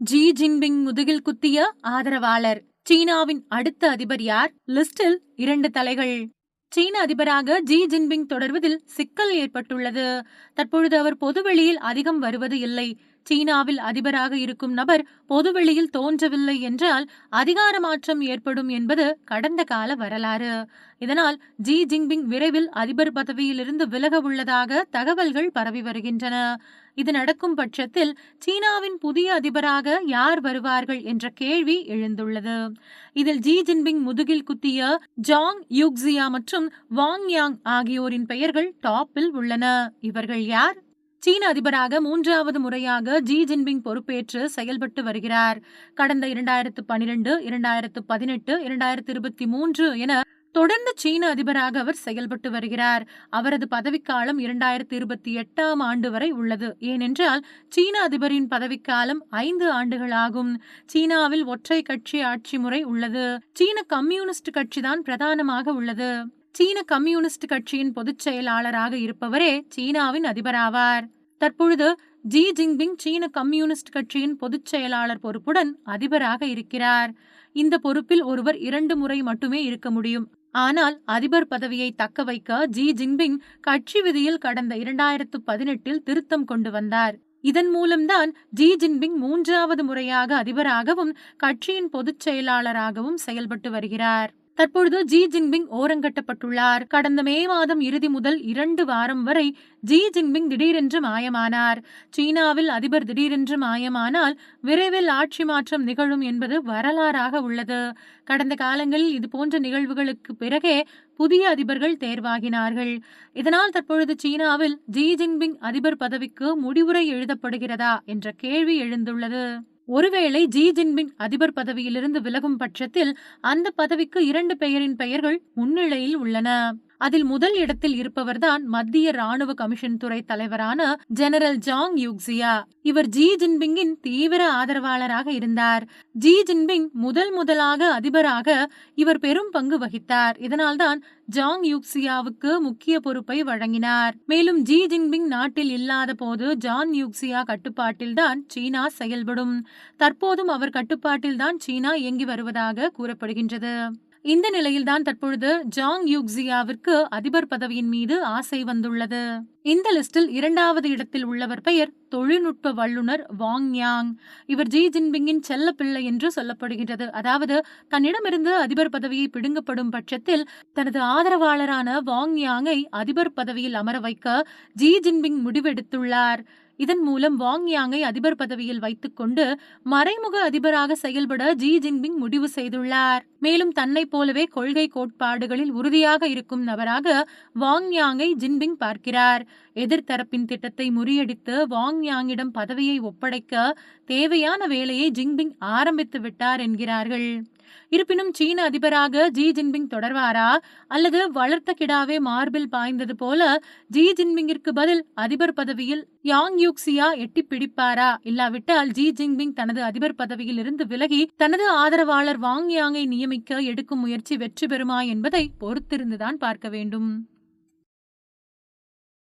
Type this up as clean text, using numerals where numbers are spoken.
Xi Jinping முதுகில் குத்திய ஆதரவாளர். சீனாவின் அடுத்த அதிபர் யார்? லிஸ்டில் 2 தலைகள். சீன அதிபராக ஜி ஜின்பிங் தொடர்வதில் சிக்கல் ஏற்பட்டுள்ளது. தற்பொழுது அவர் பொதுவெளியில் அதிகம் வருவது இல்லை. சீனாவில் அதிபராக இருக்கும் நபர் பொதுவெளியில் தோன்றவில்லை என்றால் அதிகார மாற்றம் ஏற்படும் என்பது கடந்த கால வரலாறு. இதனால் ஜி ஜின்பிங் விரைவில் அதிபர் பதவியிலிருந்து விலக உள்ளதாக தகவல்கள் பரவி வருகின்றன. இது நடக்கும் பட்சத்தில் சீனாவின் புதிய அதிபராக யார் வருவார்கள் என்ற கேள்வி எழுந்துள்ளது. இதில் ஜி ஜின்பிங் முதுகில் குத்திய ஜாங் யூக்ஸியா மற்றும் வாங் யாங் ஆகியோரின் பெயர்கள் டாப்பில் உள்ளன. இவர்கள் யார்? சீன அதிபராக 3வது முறையாக ஜி ஜின்பிங் பொறுப்பேற்று செயல்பட்டு வருகிறார். கடந்த 2012, 2018, 2023 என தொடர்ந்து சீன அதிபராக அவர் செயல்பட்டு வருகிறார். அவரது பதவிக்காலம் 2028ஆம் ஆண்டு வரை உள்ளது. ஏனென்றால் சீன அதிபரின் பதவிக்காலம் 5 ஆண்டுகள் ஆகும். சீனாவில் ஒற்றை கட்சி ஆட்சி முறை உள்ளது. சீன கம்யூனிஸ்ட் கட்சிதான் பிரதானமாக உள்ளது. சீன கம்யூனிஸ்ட் கட்சியின் பொதுச் செயலாளராக இருப்பவரே சீனாவின் அதிபராவார். தற்பொழுது ஜி ஜின்பிங் சீன கம்யூனிஸ்ட் கட்சியின் பொதுச் செயலாளர் பொறுப்புடன் அதிபராக இருக்கிறார். இந்த பொறுப்பில் ஒருவர் 2 முறை மட்டுமே இருக்க முடியும். ஆனால் அதிபர் பதவியை தக்க வைக்க ஜி ஜின்பிங் கட்சி விதியில் கடந்த 2018இல் திருத்தம் கொண்டு வந்தார். இதன் மூலம்தான் ஜி ஜின்பிங் 3வது முறையாக அதிபராகவும் கட்சியின் பொதுச் செயலாளராகவும் செயல்பட்டு வருகிறார். தற்பொழுது ஜி ஜின்பிங் ஓரங்கட்டப்பட்டுள்ளார். கடந்த மே மாதம் இறுதி முதல் 2 வாரம் வரை ஜி ஜின்பிங் திடீரென்று மாயமானார். சீனாவில் அதிபர் திடீரென்று மாயமானால் விரைவில் ஆட்சி மாற்றம் நிகழும் என்பது வரலாறாக உள்ளது. கடந்த காலங்களில் இதுபோன்ற நிகழ்வுகளுக்கு பிறகே புதிய அதிபர்கள் தேர்வாகினார்கள். இதனால் தற்பொழுது சீனாவில் ஜி ஜின்பிங் அதிபர் பதவிக்கு முடிவுரை எழுதப்படுகிறதா என்ற கேள்வி எழுந்துள்ளது. ஒருவேளை ஜி ஜின்பிங் அதிபர் பதவியிலிருந்து விலகும் பட்சத்தில் அந்த பதவிக்கு 2 பெயரின் பெயர்கள் முன்னிலையில் உள்ளன. அதில் முதல் இடத்தில் இருப்பவர்தான் மத்திய ராணுவ கமிஷன் துறை தலைவரான ஜெனரல் ஜாங் யூக்ஸியா. இவர் ஜி ஜின்பிங்கின் தீவிர ஆதரவாளராக இருந்தார். ஜி ஜின்பிங் முதலாக அதிபராக இவர் பெரும் பங்கு வகித்தார். இதனால்தான் ஜாங் யூக்ஸியாவுக்கு முக்கிய பொறுப்பை வழங்கினார். மேலும் ஜி ஜின்பிங் நாட்டில் இல்லாத போது ஜாங் யூக்ஸியா கட்டுப்பாட்டில்தான் சீனா செயல்படும். தற்போதும் அவர் கட்டுப்பாட்டில்தான் சீனா இயங்கி வருவதாக கூறப்படுகின்றது. இந்த நிலையில்தான் தற்பொழுது ஜாங் யூக்ஸியாவிற்கு அதிபர் பதவியின் மீது ஆசை வந்துள்ளது. இந்த லிஸ்டில் 2வது இடத்தில் உள்ளவர் பெயர் தொழில்நுட்ப வல்லுநர் வாங் யாங். இவர் ஜி ஜின்பிங்கின் செல்ல பிள்ளை என்று சொல்லப்படுகின்றது. அதாவது தன்னிடமிருந்து அதிபர் பதவியை பிடுங்கப்படும் பட்சத்தில் தனது ஆதரவாளரான வாங் யாங்கை அதிபர் பதவியில் அமர வைக்க ஜி ஜின்பிங் முடிவெடுத்துள்ளார். இதன் மூலம் வாங் யாங்கை அதிபர் பதவியில் வைத்துக் கொண்டு மறைமுக அதிபராக செயல்பட ஜி ஜின்பிங் முடிவு செய்துள்ளார். மேலும் தன்னை போலவே கொள்கை கோட்பாடுகளில் உறுதியாக இருக்கும் நபராக வாங் யாங்கை ஜின்பிங் பார்க்கிறார். எதிர்த்தரப்பின் திட்டத்தை முறியடித்து வாங் யாங்கிடம் பதவியை ஒப்படைக்க தேவையான வேலையை ஜின்பிங் ஆரம்பித்து விட்டார் என்கிறார்கள். இருப்பினும் சீன அதிபராக ஜி ஜின்பிங் தொடர்வாரா அல்லது வளர்த்த கிடாவே மார்பில் பாய்ந்தது போல ஜி ஜின்பிங்கிற்கு பதில் அதிபர் பதவியில் யாங் யூக்ஸியா எட்டி பிடிப்பாரா? இல்லாவிட்டால் ஜி ஜின்பிங் தனது அதிபர் பதவியில் இருந்து விலகி தனது ஆதரவாளர் வாங் யாங்கை நியமிக்க எடுக்கும் முயற்சி வெற்றி பெறுமா என்பதை பொறுத்திருந்துதான் பார்க்க வேண்டும்.